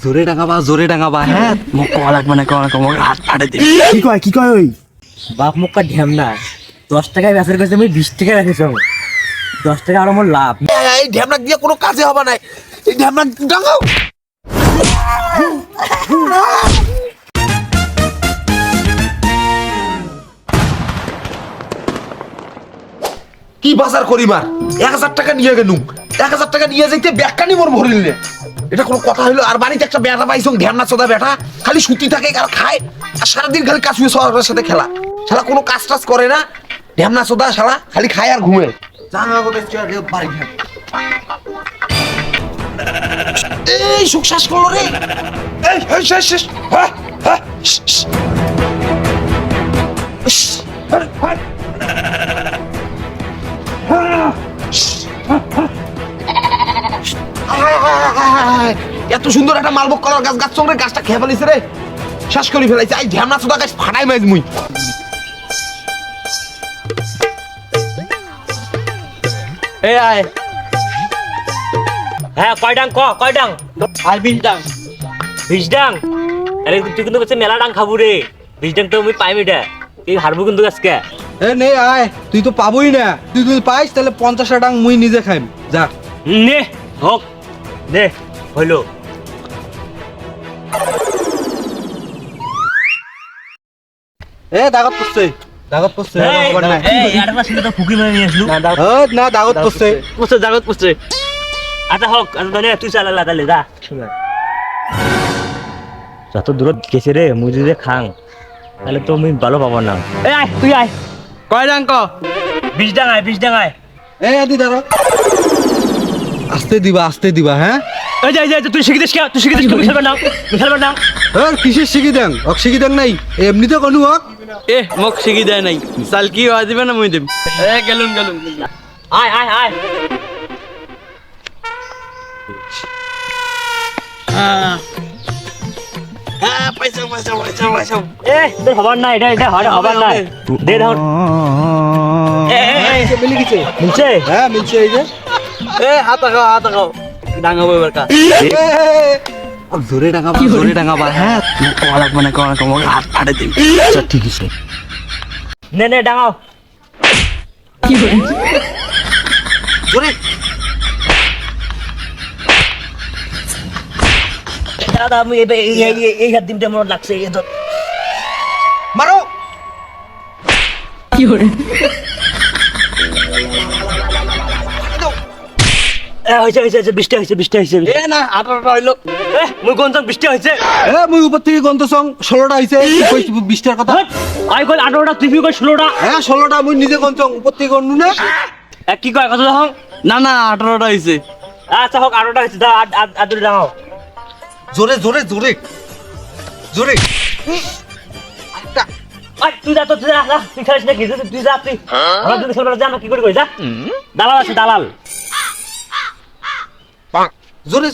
জোরে ডাঙাবা হ্যাঁ মোক কওয়া লাগবে না মোক হাত ফাটে দিবি। কি কয় ওই বাপ মুখটা ঢ্যাম না 10 টাকায় বেচার কাছে আমি 20 টাকা রাখেছি 10 টাকা আর আমার লাভ। এই ঢ্যামনা দিয়ে কোনো কাজে হবে না, এই ঢ্যামনা ডাঙাও। কি বাজার করি মার 1000 টাকা নিয়ে গেলু, 1000 টাকা নিয়ে যাইতে ব্যাগকানি মোর ভরিলে, এটা কোনো কথা হইলো? আর বাড়িতে একটা বেটা পাইছো ঢ্যামনা চোদা বেটা, খালি সুতি থাকে আর খায় আর সারাদিন খালি কাশুয়ে সবার সাথে খেলা, শালা কোনো কাজ টাজ করে না, ঢ্যামনা চোদা শালা খালি খায় আর ঘুমে। এই সুখ শ্বাস করলো রে, এই শেষ শেষ হ্যাঁ হ্যাঁ এত সুন্দর একটা মালভোগ কলার গাছ সঙ্গে গাছটা খেয়ে ফেলিস রে, শ্বাস করে ফেলাইছে। এই ঢ্যামনা চোদা গাছ ফাটাই মাইজ মুই। এই আয় হ্যাঁ কয় ডাং আর 20 ডাং 20 ডাং। আরে তুই কিন্তু কাছে মেলা ডাং খাবো রে, 20 ডাং তো আমি পাইম এটা, তুই হারবো কিন্তু আজকে। এ নে আয়, তুই তো পাবই না, তুই যদি পাইস তাহলে 50 ডাং মুই নিজে খাইম যা। নে হোক নে হইলো। এ দাগত পড়ছে খবর নাই। একটা ছিল তো ফুকি মেরে নিয়ে আসলু না দাগত পড়ছে জাগত পুষছে। আচ্ছা হোক, আচ্ছা নে তুই চালা তাহলে যা। যত দূরত গেছে রে মুই যদি খাং তাহলে তো আমি ভালো পাবো না। এই আয় তুই আয়, কয় ডাং ক 20 ডাং আয়। এ আদি দাঁড়া, আস্তে দিবা হ্যাঁ। এই যা তুই শিখিদিস কে, তুই খেলবার না কিসের শিখি দেন শিখি দেন নাই এমনিতে কোনো হক। এ মোক শিখি দেয় নাই, চাল কি হওয়া দিবে না মুই দেব। এ গেলুন আয় পাইছাও এ তোর হবার নাই, এটা হবার নাই দে ধর। মিলে গেছে মিলছে হ্যাঁ মিলছে। এই যে এ হাত খাও ডাঙাবো এবার কা। জোরে ডাঙাবা হ্যাঁ মোক কওয়া লাগবে না মোক হাত ফাটে দিবি। আচ্ছা ঠিক আছে নে ডাঙাও। জোরে দাদা আমি এই হাত দিনটা মনে লাগছে এই ধর মারো। হয়েছে বৃষ্টি হয়েছে। এ না 18টা হইলো। মুই কোন বৃষ্টি হয়েছে? এ মুই উপর থেকে গন্ত সং 16টা হইছে, 20টার কথা। আই কই 18টা, তুই কই 16টা? হ্যাঁ 16টা মুই নিজে গন্ত উপর থেকে গন্নু না। কি কয় কথা হং? না 18টা হইছে। আচ্ছা হোক 18টা হয়েছে, দা আদ ডাঙাও। জোরে আই তুই যা তুই খেলিস না, কিছু তুই যা, তুই আমরা যদি খেলবার যা আমরা কি করে কই যা। দালাল আছে দালাল। জোরে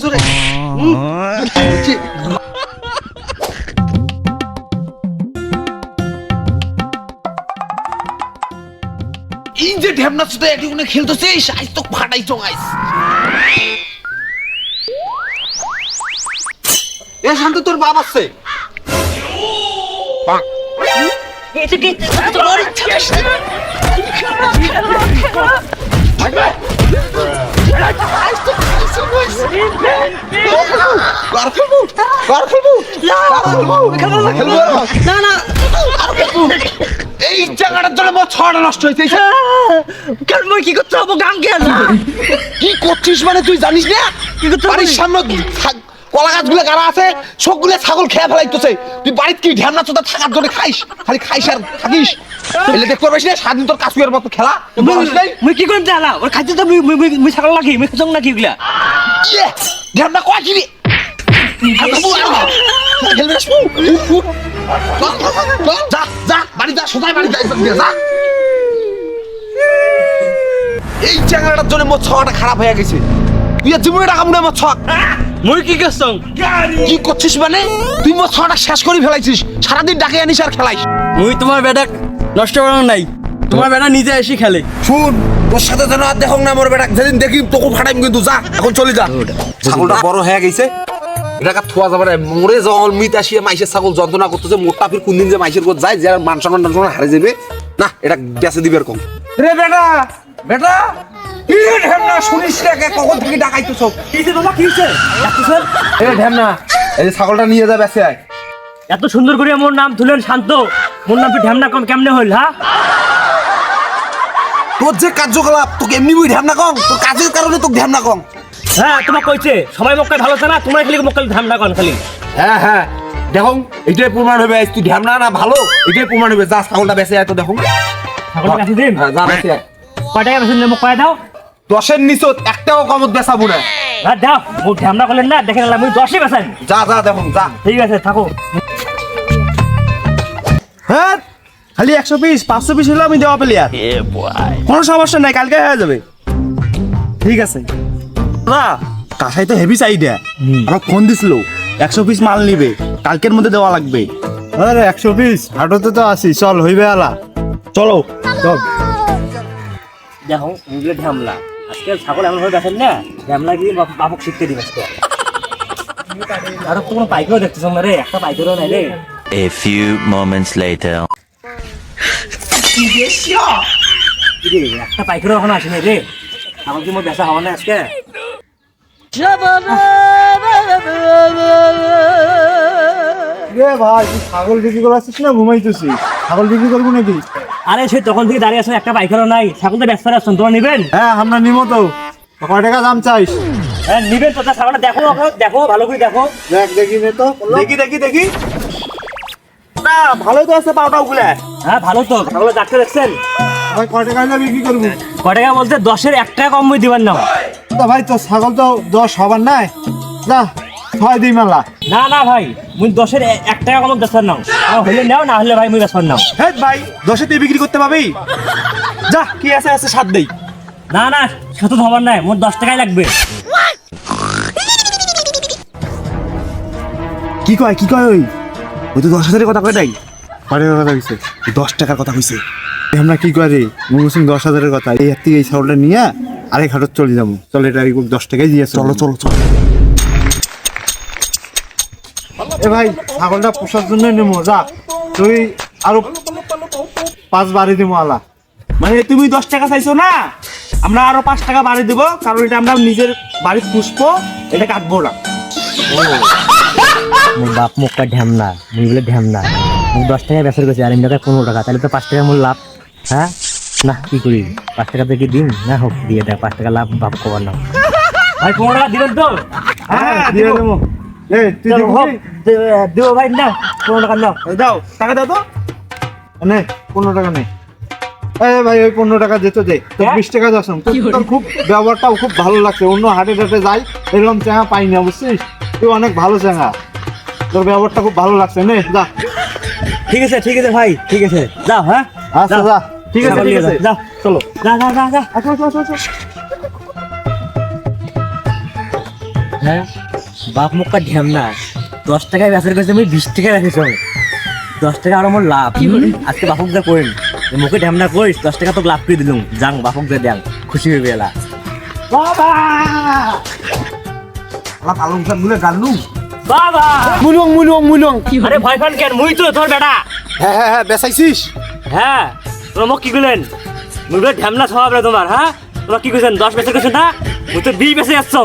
এই যে ঢ্যামনা সুতে একই কোনে খেলতেছে, আইস তো ফাটাইছো গাইস। এ শান্ত, তোর বাপ আছে। কিছু কি তোর ইচ্ছা এই জায়গাটার জন্য আমার 6টা নষ্ট হয়েছে। কেন মই কি করতে হবো গান গেল? কি করছিস মানে তুই জানিস না? কি করতে বাড়ির সামনে কলা গাছগুলো গাড়া আছে, সবগুলো ছাগল খেয়ে ফেলাইতেছে। তুই বাড়িতে কি ঢ্যামনা চোদা থাকার জন্য খাইস, খালি খাইস আর থাকিস। এলে দেখতে পারবিস না সারাদিন তোর কাশুয়ের মতো খেলা। মুই কি করতে আলা ওর খাইতে তো মুই ছাগল লাগি, মুই খাজং না কি গুলা ঢ্যামনা কয় কি রে? যা বাড়ি যা, সোজাই বাড়ি যা। এই চ্যাংড়াটার জন্য মোর 6টা খারাপ হয়ে গেছে। তুই জীবনে টাকা মনে আমার 6। মুই কি করছং? কি করছিস মানে? তুই মোর 6টা শেষ করে ফেলাইছিস, সারাদিন ডাকে আনিস আর খেলাইস। মুই তোমার বেটা নষ্ট করানো নাই, তোমার বেটা নিজে এসে খেলে। শুন, তোর সাথে যেন আর দেখো না মোর বেটা, যেদিন দেখি তোকে ফাটাইম কিন্তু। যা এখন চলে যা, ছাগলটা বড় হয়ে গেছে। এটাকে থোয়া যাবে না মোরে জল মিত আসিয়া মাইসের ছাগল যন্ত্রণা করতেছে মোটা ফির কোনদিন যে মাইসের কোত যায় যে মান সম্মান হারে যাবে না এটা বেঁচে দিবে এরকম রে বেটা বেটা কি ঢেমনা শুনিস রে কখন থেকে ডাকাইতেছ কিছে বাবা কিছে ডাকতেছেন এ ঢেমনা এই যে ছাগলটা নিয়ে যা বেঁচে আয় এত সুন্দর করে মোর নাম তুলেন শান্ত মোর নাম ঢ্যামনা কম কেমনে হইল হ্যাঁ তোর যে কার্যকলাপ তোকে এমনি বুঝ ঢ্যামনা কম তোর কাজের কারণে তোকে ঢ্যামনা কম হ্যাঁ তোমার কইছে সবাই মক্কায় ভালো আছে না তোমার খালি মক্কায় ঢ্যামনা কন খালি হ্যাঁ হ্যাঁ দেখো এটাই প্রমাণ হবে তুই ঢ্যামনা না ভালো এটাই প্রমাণ হবে যা ছাগলটা বেঁচে আয় তো দেখো ছাগলটা কাছে দিন হ্যাঁ যা বেঁচে আয় কয় টাকা বেছেন মোক কয় দাও 10-এর নিচত একটাও কমত বেচাবো না হ্যাঁ দাও মোক ঢ্যামনা করলেন না দেখেন আমি 10-ই বেছেন যা যা দেখো যা ঠিক আছে থাকো হ্যাঁ খালি 100 পিস 500 পিস হলে আমি দেওয়া প্লেয়ার কোনো সমস্যা নাই কালকে হয়ে যাবে ঠিক আছে না কাসাই তো হেভি চাহিদা আমার ফোন দিছিল 100 পিস মাল নিবে কালকের মধ্যে দেওয়া লাগবে আরে 100 পিস হাটতে তো আসি চল হইবে আলা চলো চল দেখো এগুলো ঢ্যামলা আজকে ছাগল এমন ভাবে বেছেন না ঢ্যামলা গিয়ে বাপক শিখতে দিবে আজকে আর তো কোনো পাইকারও দেখতেছ না রে একটা পাইকারও নাই রে A few moments later. একটা পাইকারও এখন আসেনি রে আমার কি মোর বেচা হওয়া না আজকে রে ভাই তুই ছাগল বিক্রি করে আসছিস না ঘুমাইতেছিস ছাগল বিক্রি করবো নাকি আরে সে তখন থেকে দাঁড়িয়ে আসো একটা পাইকারও নাই ছাগল তো ব্যস্ত আসছেন তোমরা নিবেন হ্যাঁ আমরা নিমো তো কয় টাকা দাম চাইস হ্যাঁ নিবেন তো ছাগলটা দেখো দেখো ভালো করে দেখো দেখ দেখি নে তো দেখি না ভালোই তো আছে পাউডার গুলা হ্যাঁ ভালো তো ছাগল ডাক্তার দেখছেন ভাই কয় টাকা হলে বিক্রি করবো কয় টাকা বলতে 10-এর 1 টাকা কম দিবেন না তো ভাই তো ছাগল তো 10 হবার নাই যা 6 দিই মেলা না না ভাই মুই 10-এর 1 টাকা কম বেচবেন না হলে নাও না হলে ভাই মুই বেচবেন না হ্যাঁ ভাই 10 তুই বিক্রি করতে পাবি যা কি আছে 7 দেই না না শত হবার নাই মোর 10 টাকাই লাগবে কি কয় ওই তো 10,000 কথা কয় নাই কয় টাকার কথা কইছে 10 টাকার কথা কইছে আমরা কি করে মুসলিম 10,000 কথা এই হাত থেকে এই ছাগলটা নিয়ে আরেক হাটত চলে যাবো চল এটা 10 টাকাই দিয়ে চলো এ ভাই ছাগলটা পোষার জন্য নেবো যা তুই আরো 5 বাড়ি দেবো আলা মানে তুমি 10 টাকা চাইছো না আমরা আরো 5 টাকা বাড়ি দেবো কারণ এটা আমরা নিজের বাড়ির পুষবো এটা কাটবো না মোর বাপ মুখটা ঢ্যামনা মুই বলে ঢ্যামনা মুই 10 টাকা বেচার গেছি আর এমনি টাকা 15 টাকা তাহলে তো 5 টাকা মোর লাভ হ্যাঁ না কি করি 5 টাকা থেকে দিন না হোক দিয়ে দেয় 5 টাকা লাভ বাপ কবার না ভাই 15 টাকা দিবেন তো হ্যাঁ দিয়ে দেবো এ তুই চলো, হোক, দিবি দেবো ভাই না 15 টাকা নাও দাও টাকা দাও তো নে 15 টাকা নে এই ভাই ওই 15 টাকা যেতে দে তোর 20 টাকা দাসম তোর খুব ব্যবহারটাও খুব ভালো লাগছে অন্য হাটে যাই এরকম চাঙা পাই না বুঝছিস তুই অনেক ভালো চাঙা তোর ব্যবহারটা খুব ভালো লাগছে নে যা ঠিক আছে ভাই ঠিক আছে যাও হ্যাঁ আচ্ছা যা ঠিক আছে যাও চলো যা হ্যাঁ বাপ মুখটা ঢ্যামনা 10 টাকায় বেচার কাছে আমি 20 টাকা রাখিস 10 টাকা আর আমার লাভ আজকে বাপক যা করেন মুখে ঢ্যামনা করিস 10 টাকা তো লাভ করে দিলাম যাং বাপক যা দেন খুশি হয়ে গেলা বাবা পালং শাক গুলো গান্নু বাবা মুলুং আরে ভয় পান কেন মুই তো তোর বেটা হ্যাঁ বেচাইছিস হ্যাঁ তোরা মোক কি করলেন মুই বলে ঢ্যামনা স্বভাব রে তোমার হ্যাঁ তোরা কি করছেন 10 বেচে গেছেন না মুই তো 20 বেচে যাচ্ছ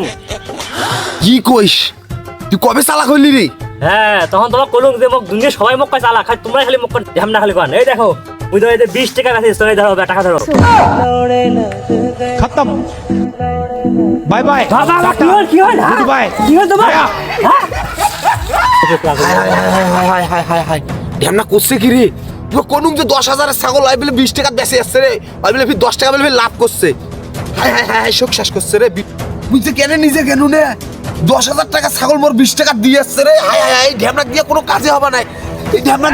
কি কইস তুই কবে চালাক হইলি রে হ্যাঁ তখন তোমার কলুক যে মোক দুনিয়া সবাই মোক কয় চালা খালি তোমরা খালি মোক ঢ্যামনা খালি কন এই দেখো মুই তো এই যে 20 টাকা বেচে তোরা ধরো টাকা ধরো খতম বাই বাই বাবা কি হল বাই কি হল তোমার হ্যাঁ হাই ঢ্যামনা করছে কি রে তুই কোনুম যে 10,000 ছাগল আই বলে 20 টাকা বেঁচে আসছে রে আই বলে 10 টাকা বলে লাভ করছে হাই শোক শেষ করছে রে বুঝছে কেন নিজে কেন নে 10,000 টাকা ছাগল মোর 20 টাকা দিয়ে আসছে রে হাই ঢ্যামনা দিয়ে কোনো কাজে হবে না এই ঢ্যামনা